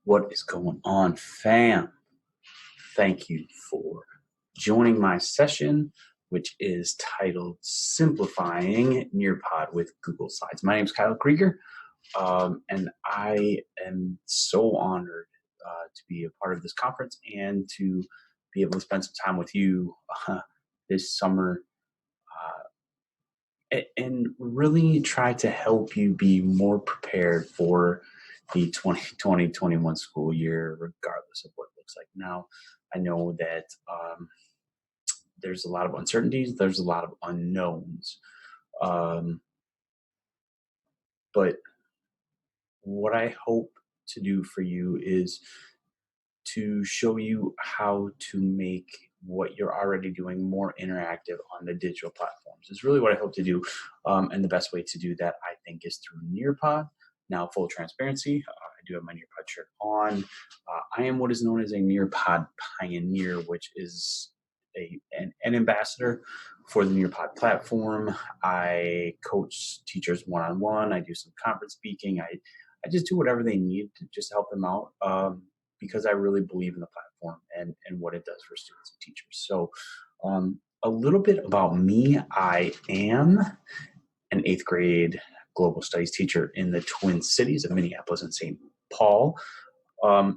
What is going on, fam? Thank you for joining my session, which is titled Simplifying Nearpod with Google Slides. My name is Kyle Krieger, and I am so honored to be a part of this conference and to be able to spend some time with you this summer and really try to help you be more prepared for the 2020-21 school year, regardless of what it looks like. Now, I know that there's a lot of uncertainties, there's a lot of unknowns, but what I hope to do for you is to show you how to make what you're already doing more interactive on the digital platforms. Is really what I hope to do. And the best way to do that, I think, is through Nearpod. Now, full transparency, I do have my Nearpod shirt on. I am what is known as a Nearpod pioneer, which is an ambassador for the Nearpod platform. I coach teachers one-on-one. I do some conference speaking. I just do whatever they need to just help them out. Because I really believe in the platform and what it does for students and teachers. So a little bit about me. I am an 8th grade global studies teacher in the Twin Cities of Minneapolis and St. Paul.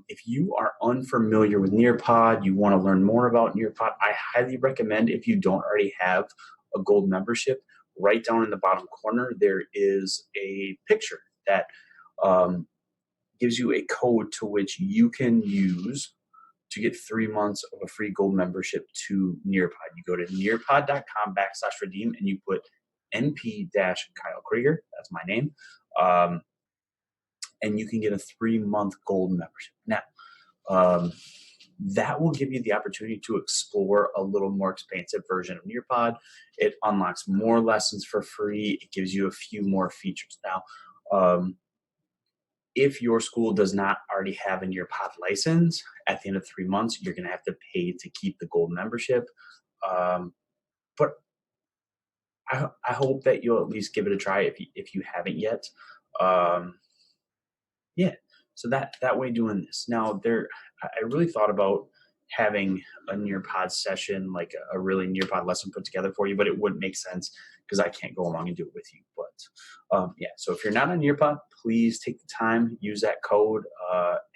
If you are unfamiliar with Nearpod, you want to learn more about Nearpod, I highly recommend, if you don't already have a gold membership, right down in the bottom corner, there is a picture that gives you a code to which you can use to get 3 months of a free gold membership to Nearpod. You go to nearpod.com/redeem and you put NP-Kyle Krieger, that's my name, and you can get a 3-month gold membership. Now, that will give you the opportunity to explore a little more expansive version of Nearpod. It unlocks more lessons for free. It gives you a few more features. Now, if your school does not already have a Nearpod license, at the end of 3 months, you're going to have to pay to keep the gold membership. But I hope that you'll at least give it a try if you haven't yet. Yeah, so that way doing this. Now, I really thought about having a Nearpod session, like a really Nearpod lesson put together for you, but it wouldn't make sense because I can't go along and do it with you. But yeah, so if you're not on Nearpod, please take the time, use that code,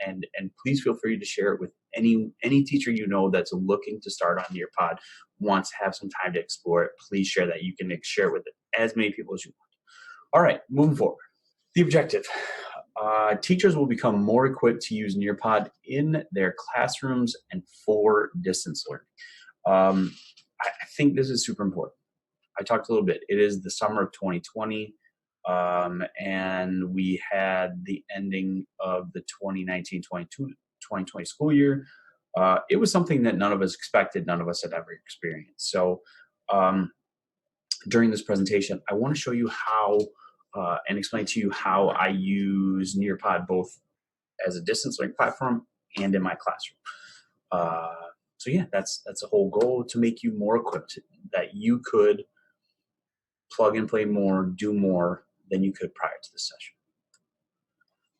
and please feel free to share it with any teacher you know that's looking to start on Nearpod, wants to have some time to explore it. Please share that. You can share it with as many people as you want. All right, moving forward. The objective. Teachers will become more equipped to use Nearpod in their classrooms and for distance learning. I think this is super important. I talked a little bit. It is the summer of 2020, and we had the ending of the 2019-2020 school year. It was something that none of us expected, none of us had ever experienced. So during this presentation, I want to show you how and explain to you how I use Nearpod both as a distance learning platform and in my classroom. So yeah, that's the whole goal, to make you more equipped, that you could plug and play more, do more than you could prior to this session.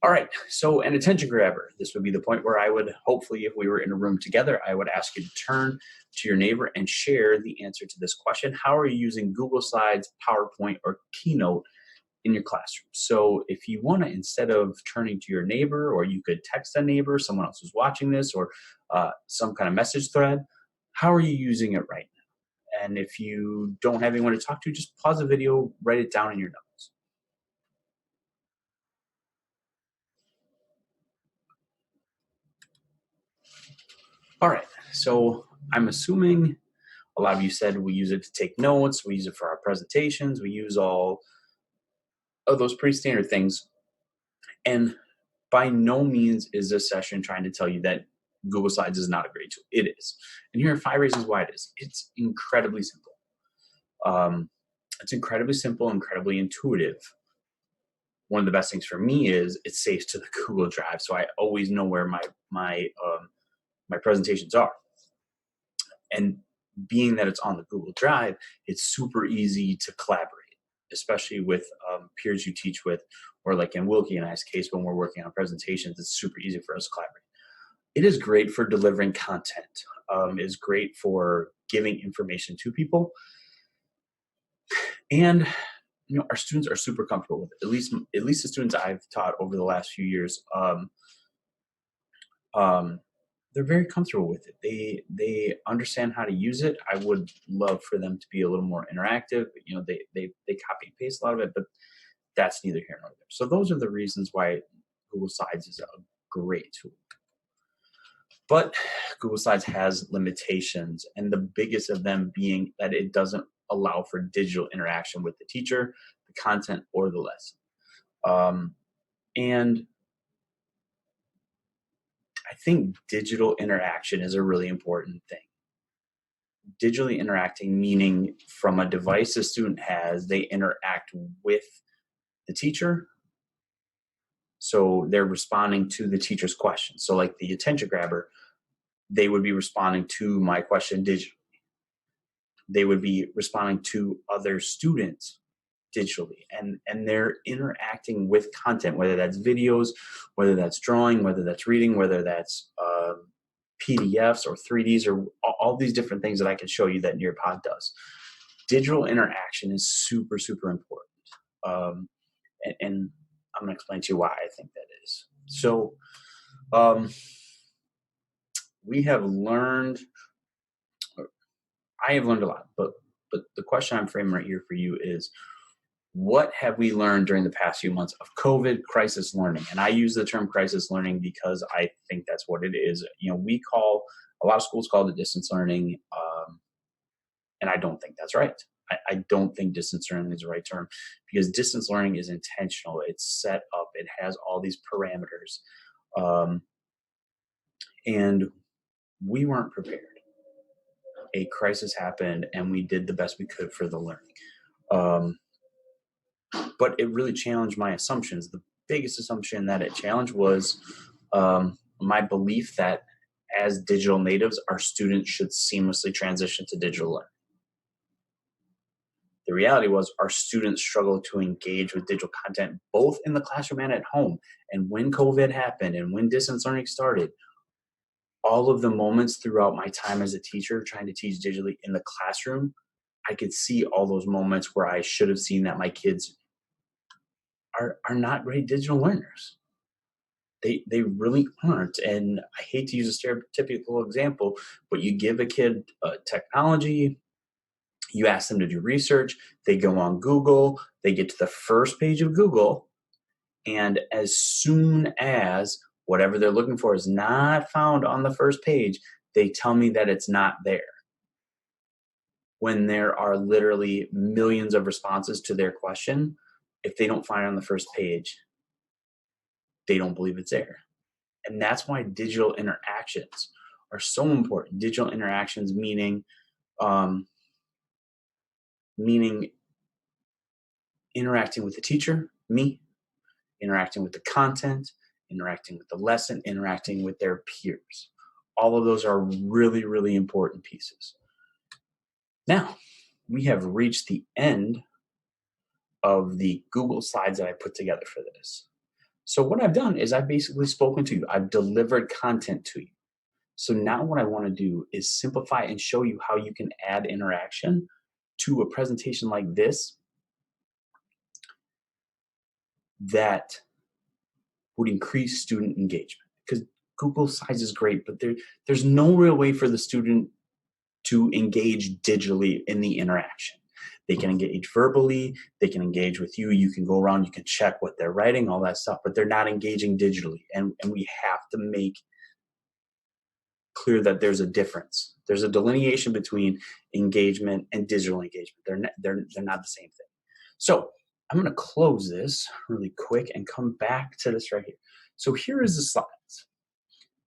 All right, so an attention grabber. This would be the point where I would, hopefully, if we were in a room together, I would ask you to turn to your neighbor and share the answer to this question. How are you using Google Slides, PowerPoint, or Keynote in your classroom? So if you want to, instead of turning to your neighbor, or you could text a neighbor, someone else who's watching this, or some kind of message thread, how are you using it right now? And if you don't have anyone to talk to, just pause the video, write it down in your notes. All right, so I'm assuming a lot of you said we use it to take notes, we use it for our presentations, we use all of those pretty standard things. And by no means is this session trying to tell you that Google Slides is not a great tool. It is. And here are 5 reasons why it is. It's incredibly simple. It's incredibly simple, incredibly intuitive. One of the best things for me is it saves to the Google Drive, so I always know where my presentations are. And being that it's on the Google Drive, it's super easy to collaborate especially with peers you teach with, or like in Wilkie and I's case, when we're working on presentations, it's super easy for us to collaborate. It is great for delivering content. It is great for giving information to people. And our students are super comfortable with it. At least the students I've taught over the last few years. They're very comfortable with it. They understand how to use it. I would love for them to be a little more interactive. They copy and paste a lot of it, but that's neither here nor there. So those are the reasons why Google Slides is a great tool. But Google Slides has limitations, and the biggest of them being that it doesn't allow for digital interaction with the teacher, the content, or the lesson. And I think digital interaction is a really important thing. Digitally interacting, meaning from a device a student has, they interact with the teacher. So they're responding to the teacher's question. So like the attention grabber, they would be responding to my question digitally. They would be responding to other students digitally, and they're interacting with content, whether that's videos, whether that's drawing, whether that's reading, whether that's PDFs or 3Ds or all these different things that I can show you that Nearpod does. Digital interaction is super, super important. And I'm going to explain to you why I think that is. So we have learned, I have learned a lot, but the question I'm framing right here for you is, what have we learned during the past few months of COVID crisis learning? And I use the term crisis learning because I think that's what it is. A lot of schools call it distance learning, and I don't think that's right. I don't think distance learning is the right term, because distance learning is intentional. It's set up. It has all these parameters, and we weren't prepared. A crisis happened, and we did the best we could for the learning. But it really challenged my assumptions. The biggest assumption that it challenged was my belief that as digital natives, our students should seamlessly transition to digital learning. The reality was our students struggled to engage with digital content, both in the classroom and at home. And when COVID happened and when distance learning started, all of the moments throughout my time as a teacher trying to teach digitally in the classroom, I could see all those moments where I should have seen that my kids are not great digital learners. They really aren't. And I hate to use a stereotypical example, but you give a kid technology, you ask them to do research, they go on Google, they get to the first page of Google, and as soon as whatever they're looking for is not found on the first page, they tell me that it's not there. When there are literally millions of responses to their question, if they don't find it on the first page, they don't believe it's there. And that's why digital interactions are so important. Digital interactions meaning interacting with the teacher, me, interacting with the content, interacting with the lesson, interacting with their peers. All of those are really, really important pieces. Now, we have reached the end of the Google Slides that I put together for this. So what I've done is I've basically spoken to you. I've delivered content to you. So now what I want to do is simplify and show you how you can add interaction to a presentation like this that would increase student engagement. Because Google Slides is great, but there's no real way for the student to engage digitally in the interaction. They can engage verbally, they can engage with you, you can go around, you can check what they're writing, all that stuff, but they're not engaging digitally. And we have to make clear that there's a difference. There's a delineation between engagement and digital engagement. They're not the same thing. So I'm going to close this really quick and come back to this right here. So here is the slides.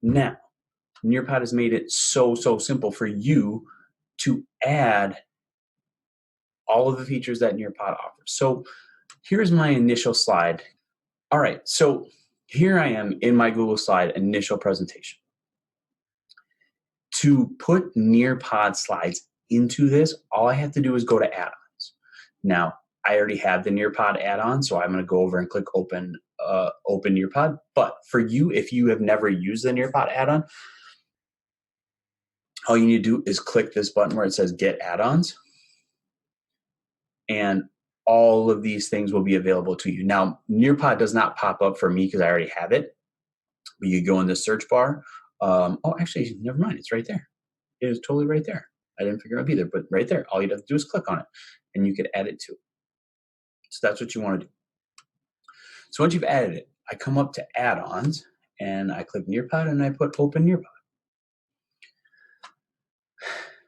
Now, Nearpod has made it so simple for you to add all of the features that Nearpod offers. So here's my initial slide. All right, so here I am in my Google Slide initial presentation. To put Nearpod slides into this, all I have to do is go to add-ons. Now, I already have the Nearpod add-on, so I'm going to go over and click open Nearpod. But for you, if you have never used the Nearpod add-on, all you need to do is click this button where it says Get Add-ons, and all of these things will be available to you. Now, Nearpod does not pop up for me because I already have it. But you go in the search bar. Oh, actually, never mind. It's right there. It is totally right there. I didn't figure it out either, but right there. All you have to do is click on it, and you could add it to it. So that's what you want to do. So once you've added it, I come up to add-ons, and I click Nearpod, and I put Open Nearpod.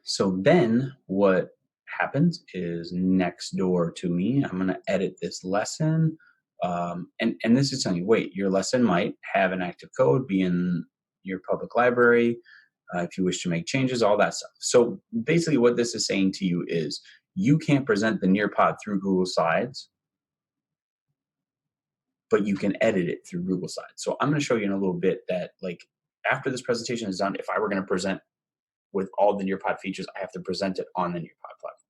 So then what happens is next door to me, I'm going to edit this lesson. And this is telling you, wait, your lesson might have an active code, be in your public library, if you wish to make changes, all that stuff. So basically what this is saying to you is you can't present the Nearpod through Google Slides, but you can edit it through Google Slides. So I'm going to show you in a little bit that, like, after this presentation is done, if I were going to present with all the Nearpod features, I have to present it on the Nearpod platform.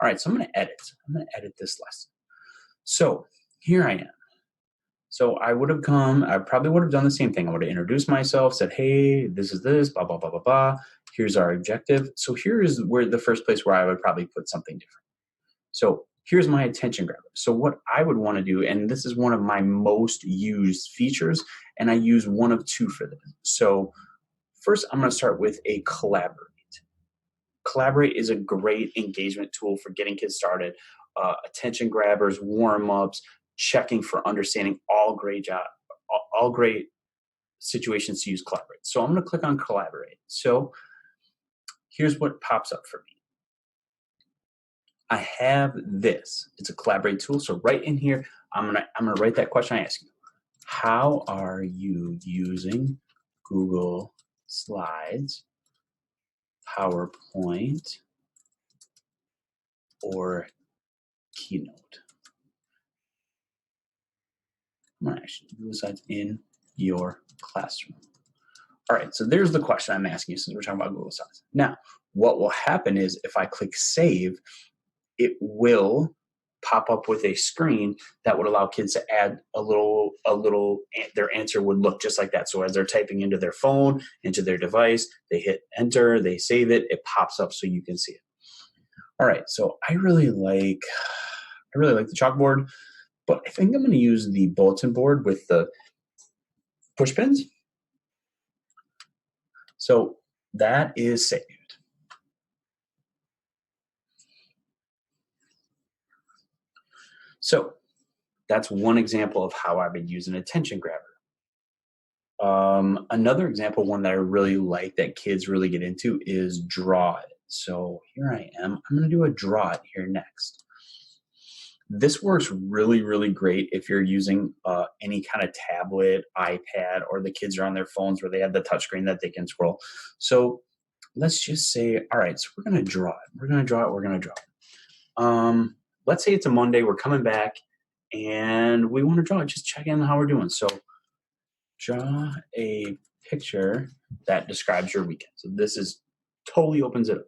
All right, so I'm going to edit. I'm going to edit this lesson. So here I am. So I probably would have done the same thing. I would have introduced myself, said, hey, this is this, blah, blah, blah, blah, blah. Here's our objective. So here is where the first place where I would probably put something different. So here's my attention grabber. So what I would want to do, and this is one of my most used features, and I use one of two for this. So first, I'm going to start with a collaborate. Collaborate is a great engagement tool for getting kids started. Attention grabbers, warm-ups, checking for understanding, all great situations to use Collaborate. So I'm going to click on Collaborate. So here's what pops up for me. I have this. It's a Collaborate tool. So right in here, I'm gonna write that question I asked you. How are you using Google Slides, PowerPoint, or Keynote? I'm going to actually Google Slides in your classroom. All right, so there's the question I'm asking you since we're talking about Google Slides. Now, what will happen is if I click Save, it will pop up with a screen that would allow kids to add their answer would look just like that. So as they're typing into their phone, into their device, they hit Enter, they save it, it pops up so you can see it. All right, so I really like the chalkboard, but I think I'm going to use the bulletin board with the push pins. So that is saved. So that's one example of how I would use an attention grabber. Another example, one that I really like that kids really get into, is draw it. So here I am. I'm going to do a draw it here next. This works really, really great if you're using any kind of tablet, iPad, or the kids are on their phones where they have the touchscreen that they can scroll. So let's just say, all right, so we're going to draw it. We're going to draw it. We're going to draw it. Let's say it's a Monday. We're coming back, and we want to draw it. Just check in on how we're doing. So draw a picture that describes your weekend. So this is totally opens it up.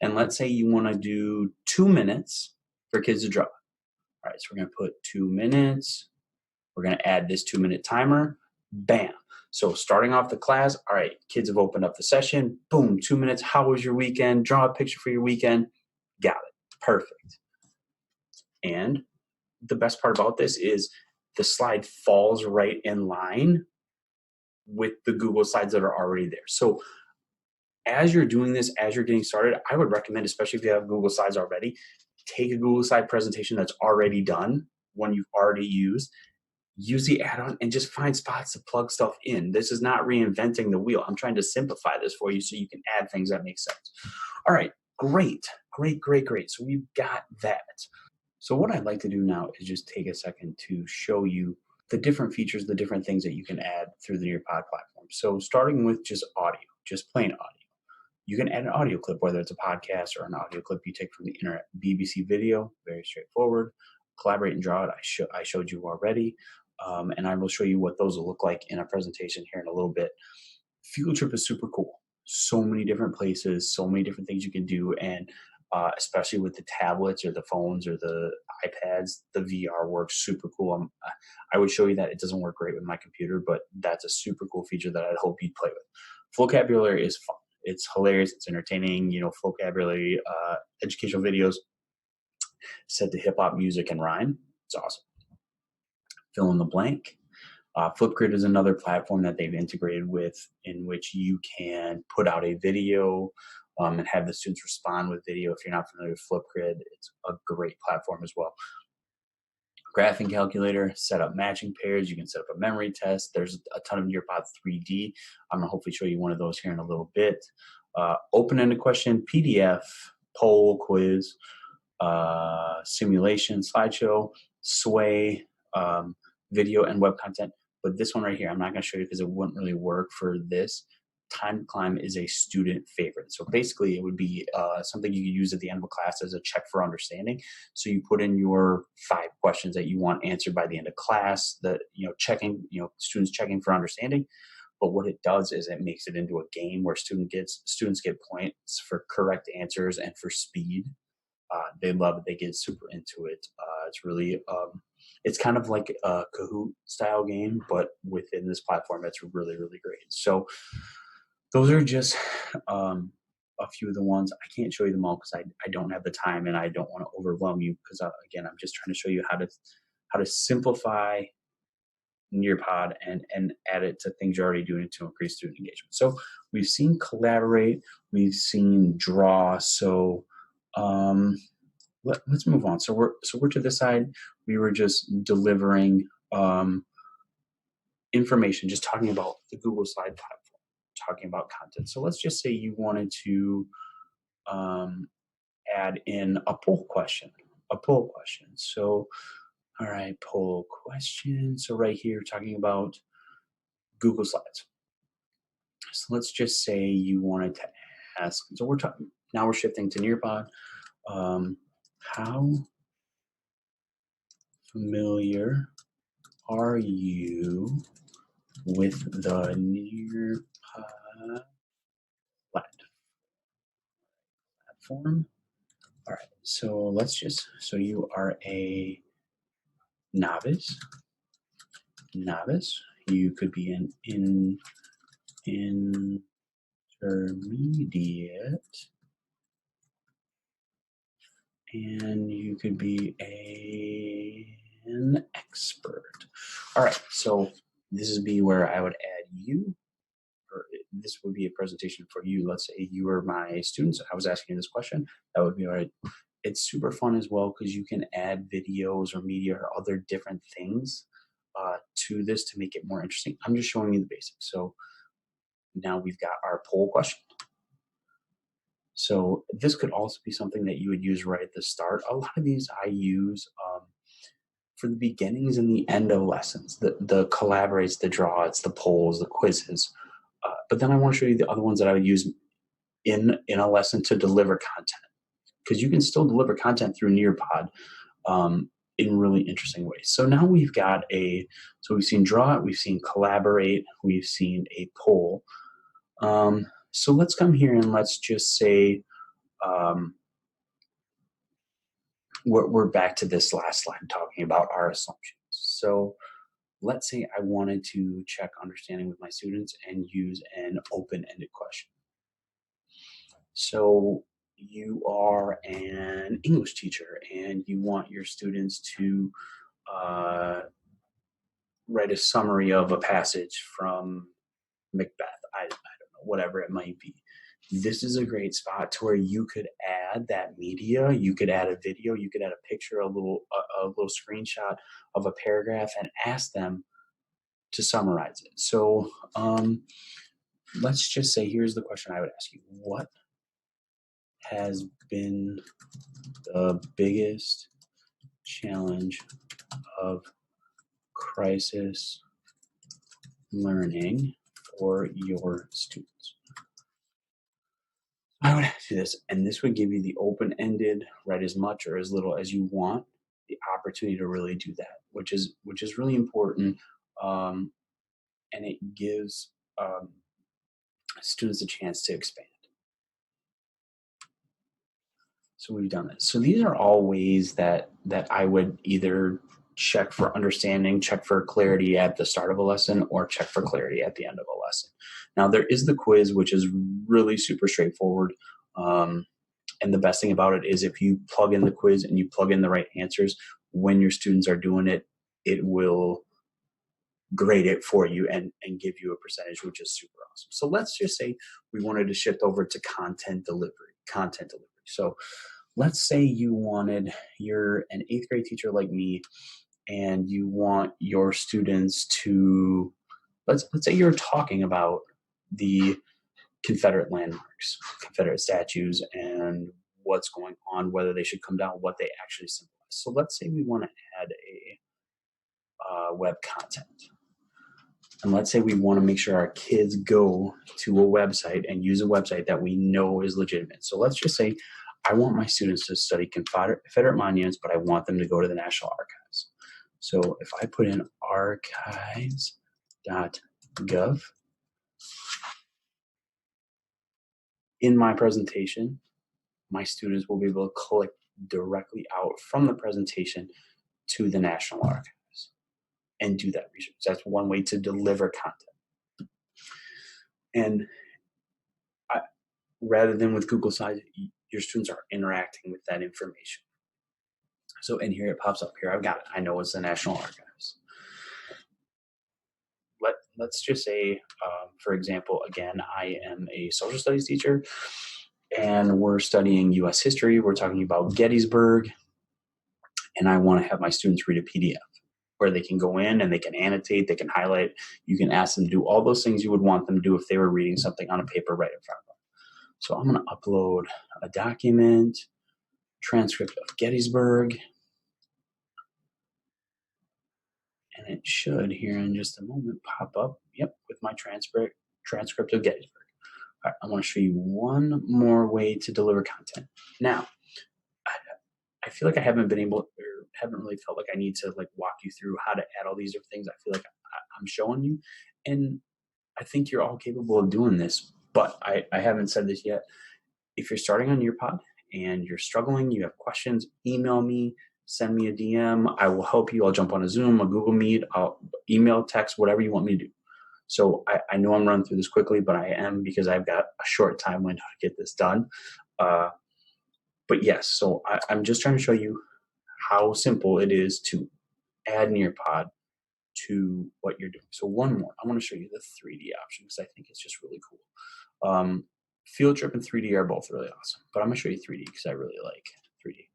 And let's say you want to do 2 minutes for kids to draw. All right, so we're going to put 2 minutes. We're going to add this 2-minute timer. Bam. So starting off the class, all right, kids have opened up the session. Boom, 2 minutes. How was your weekend? Draw a picture for your weekend. Got it. Perfect. And the best part about this is the slide falls right in line with the Google Slides that are already there. So as you're doing this, as you're getting started, I would recommend, especially if you have Google Slides already, take a Google Slide presentation that's already done, one you've already used, use the add-on and just find spots to plug stuff in. This is not reinventing the wheel. I'm trying to simplify this for you so you can add things that make sense. All right, great. So we've got that. So what I'd like to do now is just take a second to show you the different features, the different things that you can add through the Nearpod platform. So starting with just audio, just plain audio. You can add an audio clip, whether it's a podcast or an audio clip you take from the internet. BBC video, very straightforward. Collaborate and draw it, I showed you already. And I will show you what those will look like in a presentation here in a little bit. Field trip is super cool. So many different places, so many different things you can do. And especially with the tablets or the phones or the iPads. The VR works super cool. I would show you that. It doesn't work great with my computer, but that's a super cool feature that I'd hope you'd play with. Vocabulary is fun. It's hilarious. It's entertaining. Vocabulary, educational videos set to hip hop music and rhyme. It's awesome. Fill in the blank. Flipgrid is another platform that they've integrated with, in which you can put out a video and have the students respond with video. If you're not familiar with Flipgrid, it's a great platform as well. Graphing calculator, set up matching pairs. You can set up a memory test. There's a ton of Nearpod 3D. I'm gonna hopefully show you one of those here in a little bit. Open-ended question, PDF, poll, quiz, simulation, slideshow, sway, video, and web content. But this one right here, I'm not going to show you because it wouldn't really work for this. Time to climb is a student favorite. So basically, it would be something you could use at the end of a class as a check for understanding. So you put in your 5 questions that you want answered by the end of class. Checking, students checking for understanding. But what it does is it makes it into a game where students get points for correct answers and for speed. They love it. They get super into it. It's really, it's kind of like a Kahoot style game, but within this platform, it's really, really great. So those are just a few of the ones. I can't show you them all because I don't have the time and I don't want to overwhelm you because again, I'm just trying to show you how to simplify Nearpod and add it to things you're already doing to increase student engagement. So we've seen collaborate, we've seen draw. So let's move on. So we're to this side. We were just delivering information, just talking about the Google Slide platform, talking about content. So let's just say you wanted to add in a poll question. So, all right, poll question. So right here, talking about Google Slides. So let's just say you wanted to ask. So now we're shifting to Nearpod. How familiar are you with the Nearpod platform? All right, so so you are a novice. You could be an intermediate, and you could be an expert. All right, so this would be where I would add you, or this would be a presentation for you. Let's say you were my students. I was asking you this question. That would be all right. It's super fun as well because you can add videos or media or other different things to this to make it more interesting. I'm just showing you the basics. So now we've got our poll question. So this could also be something that you would use right at the start. A lot of these I use for the beginnings and the end of lessons. The collaborates, the draw, it's the polls, the quizzes. But then I want to show you the other ones that I would use in a lesson to deliver content. Because you can still deliver content through Nearpod in really interesting ways. So now we've got so we've seen draw, we've seen collaborate, we've seen a poll. So let's come here and let's just say we're back to this last slide talking about our assumptions. So let's say I wanted to check understanding with my students and use an open-ended question. So you are an English teacher and you want your students to write a summary of a passage from Macbeth. I don't know, whatever it might be. This is a great spot to where you could add that media. You could add a video. You could add a picture, a little screenshot of a paragraph, and ask them to summarize it. So let's just say, here's the question I would ask you: what has been the biggest challenge of crisis learning for your students? I would ask you this, and this would give you the open-ended, write as much or as little as you want, the opportunity to really do that, which is really important, and it gives students a chance to expand. So we've done this. So these are all ways that I would either check for understanding, check for clarity at the start of a lesson, or check for clarity at the end of a lesson. Now there is the quiz, which is really super straightforward. And the best thing about it is if you plug in the quiz and you plug in the right answers, when your students are doing it, it will grade it for you and give you a percentage, which is super awesome. So let's just say we wanted to shift over to content delivery. So let's say you're an 8th grade teacher like me, and you want your students to, let's say you're talking about the Confederate landmarks, Confederate statues, and what's going on, whether they should come down, what they actually symbolize. So let's say we want to add a web content. And let's say we want to make sure our kids go to a website and use a website that we know is legitimate. So let's just say I want my students to study Confederate monuments, but I want them to go to the National Archives. So if I put in archives.gov in my presentation, my students will be able to click directly out from the presentation to the National Archives and do that research. That's one way to deliver content. And rather than with Google Slides, your students are interacting with that information. So in here it pops up. Here I've got it. I know it's the National Archives. Let's just say, for example, again, I am a social studies teacher, and we're studying U.S. history. We're talking about Gettysburg, and I want to have my students read a PDF where they can go in and they can annotate, they can highlight. You can ask them to do all those things you would want them to do if they were reading something on a paper right in front of them. So I'm going to upload a document, transcript of Gettysburg, and it should here in just a moment pop up, yep, with my transcript of Gettysburg. All right, I want to show you one more way to deliver content. Now, I feel like I haven't been able, or haven't really felt like I need to like walk you through how to add all these different things. I feel like I'm showing you, and I think you're all capable of doing this, but I haven't said this yet. If you're starting on Nearpod and you're struggling, you have questions, email me, send me a DM. I will help you. I'll jump on a Zoom, a Google Meet, I'll email, text, whatever you want me to do. So I know I'm running through this quickly, but I am because I've got a short time window to get this done. But yes, so I'm just trying to show you how simple it is to add Nearpod to what you're doing. So one more, I want to show you the 3D option because I think it's just really cool. Field trip and 3D are both really awesome, but I'm going to show you 3D because I really like 3D.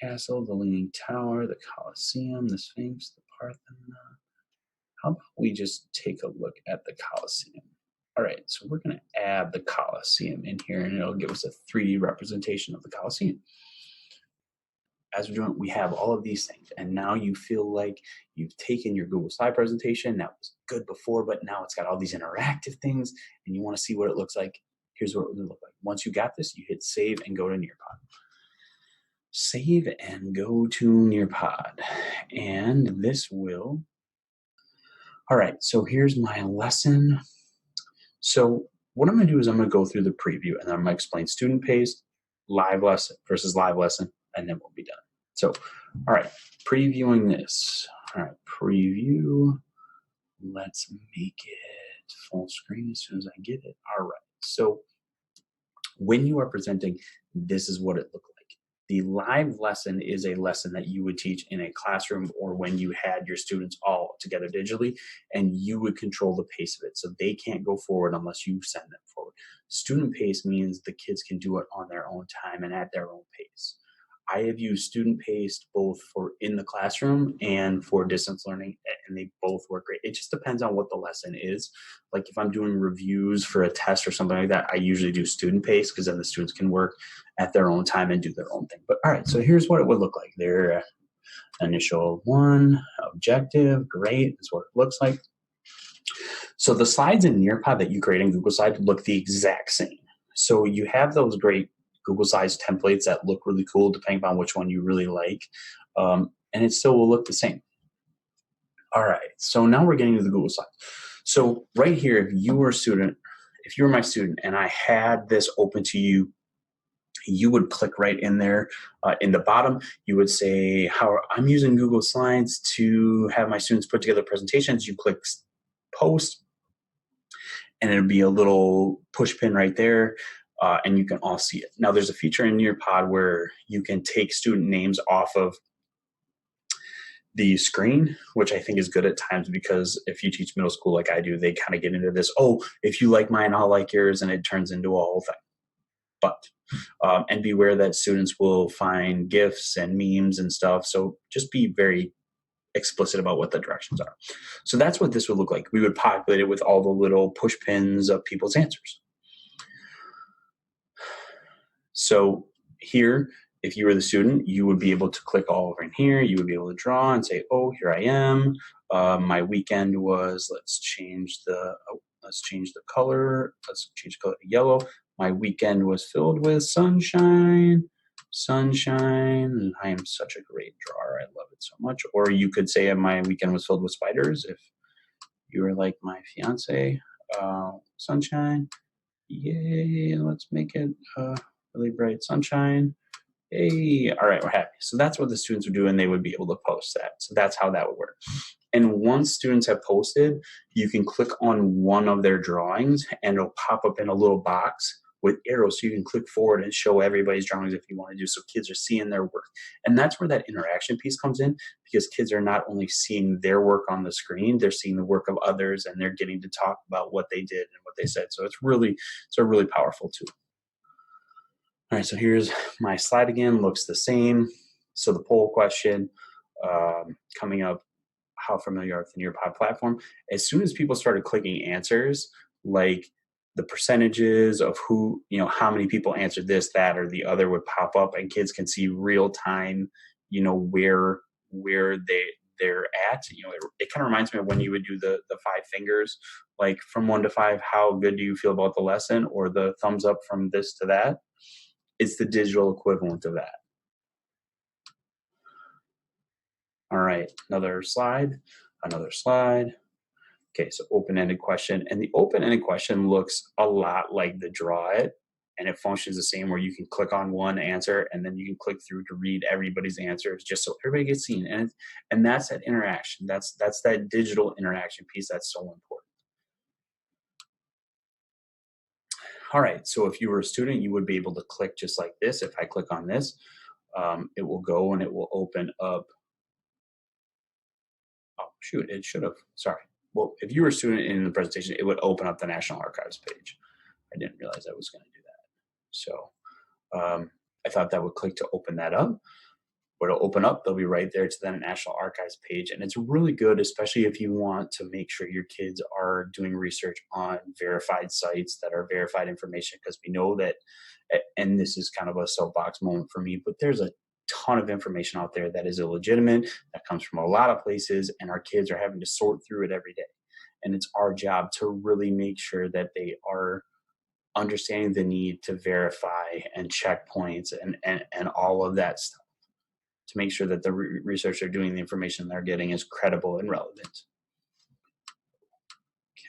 Castle, the Leaning Tower, the Colosseum, the Sphinx, the Parthenon. How about we just take a look at the Colosseum? All right, so we're going to add the Colosseum in here, and it'll give us a 3D representation of the Colosseum. As we're doing, we have all of these things, and now you feel like you've taken your Google Slide presentation that was good before, but now it's got all these interactive things, and you want to see what it looks like. Here's what it would look like. Once you got this, you hit save and go to Nearpod. Save and go to Nearpod, and this will. All right, so here's my lesson. So what I'm going to do is I'm going to go through the preview, and then I'm going to explain student paced, live lesson versus live lesson, and then we'll be done. So, all right, previewing this. All right, preview. Let's make it full screen as soon as I get it. All right, so when you are presenting, this is what it looked like. The live lesson is a lesson that you would teach in a classroom or when you had your students all together digitally, and you would control the pace of it. So they can't go forward unless you send them forward. Student pace means the kids can do it on their own time and at their own pace. I have used student paced both for in the classroom and for distance learning, and they both work great. It just depends on what the lesson is. Like if I'm doing reviews for a test or something like that, I usually do student paced because then the students can work at their own time and do their own thing. But all right, so here's what it would look like. Their initial one, objective, great, is what it looks like. So the slides in Nearpod that you create in Google Slides look the exact same. So you have those great Google Slides templates that look really cool depending on which one you really like, and it still will look the same. All right, so now we're getting to the Google Slides. So right here, if you were my student and I had this open to you you would click right in there. In the bottom, you would say, how I'm using Google Slides to have my students put together presentations. You click post, and it'll be a little push pin right there, and you can all see it. Now, there's a feature in Nearpod where you can take student names off of the screen, which I think is good at times, because if you teach middle school like I do, they kind of get into this, oh, if you like mine, I'll like yours, and it turns into a whole thing. But and beware that students will find GIFs and memes and stuff. So just be very explicit about what the directions are. So that's what this would look like. We would populate it with all the little push pins of people's answers. So here, if you were the student, you would be able to click all over in here. You would be able to draw and say, oh, here I am. My weekend was, let's change the color. Let's change the color to yellow. My weekend was filled with sunshine. And I am such a great drawer. I love it so much. Or you could say my weekend was filled with spiders if you were like my fiance. Sunshine. Yay, let's make it really bright sunshine. Hey, all right, we're happy. So that's what the students would do, and they would be able to post that. So that's how that would work. And once students have posted, you can click on one of their drawings, and it'll pop up in a little box with arrows, so you can click forward and show everybody's drawings if you want to do, so kids are seeing their work. And that's where that interaction piece comes in, because kids are not only seeing their work on the screen, they're seeing the work of others, and they're getting to talk about what they did and what they said. So it's a really powerful tool. All right, so here's my slide again, looks the same. So the poll question coming up, how familiar are with the Nearpod platform? As soon as people started clicking answers, like the percentages of who, how many people answered this, that, or the other would pop up, and kids can see real time, where they're at. It kind of reminds me of when you would do the 5 fingers, like from 1 to 5, how good do you feel about the lesson, or the thumbs up from this to that. It's the digital equivalent of that. All right, another slide. Okay, so open-ended question. And the open-ended question looks a lot like the draw it, and it functions the same, where you can click on one answer and then you can click through to read everybody's answers, just so everybody gets seen. And that's that interaction. That's that digital interaction piece that's so important. All right, so if you were a student, you would be able to click just like this. If I click on this, it will go and it will open up. Oh, shoot, it should have. Sorry. Well, if you were a student in the presentation, it would open up the National Archives page. I didn't realize I was going to do that. So I thought that would click to open that up. But it'll open up, they'll be right there to the National Archives page. And it's really good, especially if you want to make sure your kids are doing research on verified sites that are verified information, because we know that, and this is kind of a soapbox moment for me, but there's a ton of information out there that is illegitimate, that comes from a lot of places, and our kids are having to sort through it every day. And it's our job to really make sure that they are understanding the need to verify and check points and all of that stuff, to make sure that the research they're doing, the information they're getting, is credible and relevant.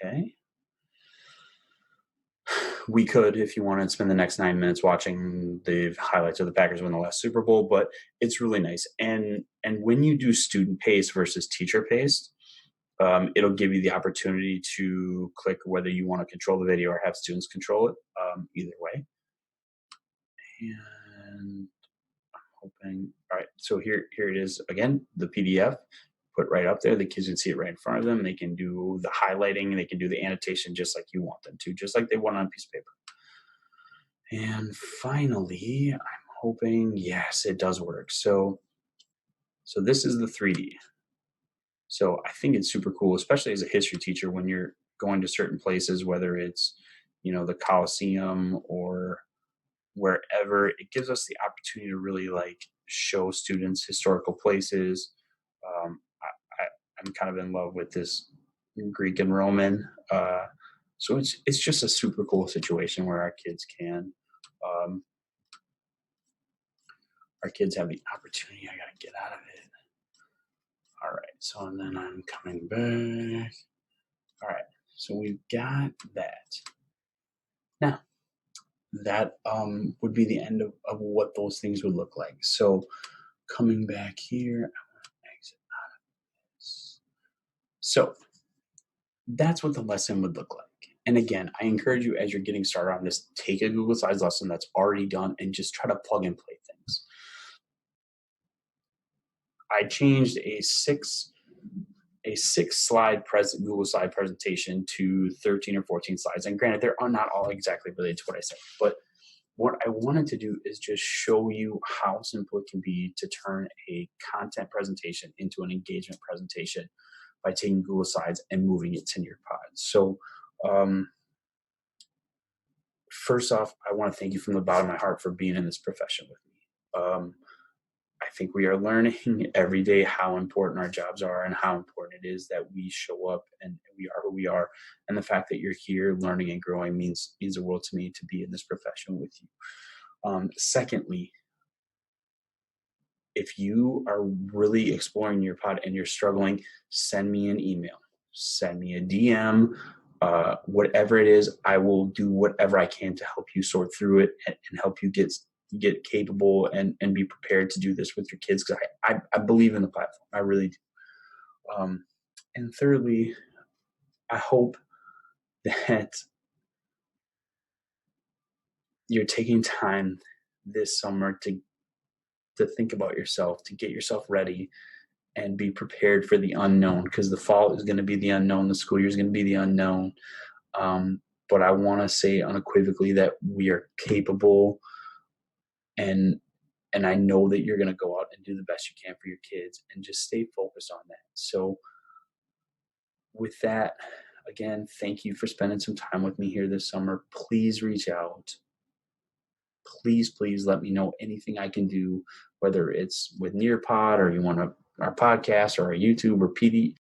Okay. We could, if you want to, spend the next 9 minutes watching the highlights of the Packers win the last Super Bowl, but it's really nice. And when you do student paced versus teacher paced, it'll give you the opportunity to click whether you want to control the video or have students control it, either way. And hoping, all right, so here it is again, the PDF put right up there. The kids can see it right in front of them. They can do the highlighting, they can do the annotation just like you want them to, just like they want on a piece of paper. And finally, I'm hoping, yes, it does work. So this is the 3D. So I think it's super cool, especially as a history teacher, when you're going to certain places, whether it's, the Coliseum or wherever. It gives us the opportunity to really like show students historical places. I'm kind of in love with this Greek and Roman, so it's just a super cool situation where our kids have the opportunity. I gotta get out of it. All right, so and then I'm coming back. All right, so we've got that. Now, that would be the end of what those things would look like. So coming back here, exit this. So that's what the lesson would look like. And again, I encourage you as you're getting started on this, take a Google Slides lesson that's already done and just try to plug and play things. I changed a six slide Google slide presentation to 13 or 14 slides. And granted, they're not all exactly related to what I said, but what I wanted to do is just show you how simple it can be to turn a content presentation into an engagement presentation by taking Google Slides and moving it to Nearpod. So first off, I want to thank you from the bottom of my heart for being in this profession with me. I think we are learning every day how important our jobs are and how important it is that we show up and we are who we are. And the fact that you're here learning and growing means the world to me to be in this profession with you. Secondly, if you are really exploring Nearpod and you're struggling, send me an email, send me a DM, whatever it is. I will do whatever I can to help you sort through it and help you get capable and be prepared to do this with your kids, because I believe in the platform. I really do. And thirdly, I hope that you're taking time this summer to think about yourself, to get yourself ready and be prepared for the unknown, because the fall is going to be the unknown. The school year is going to be the unknown. But I want to say unequivocally that we are capable, and I know that you're going to go out and do the best you can for your kids, and just stay focused on that. So with that, again, thank you for spending some time with me here this summer. Please reach out. Please let me know anything I can do, whether it's with Nearpod or you want our podcast or our YouTube or PD,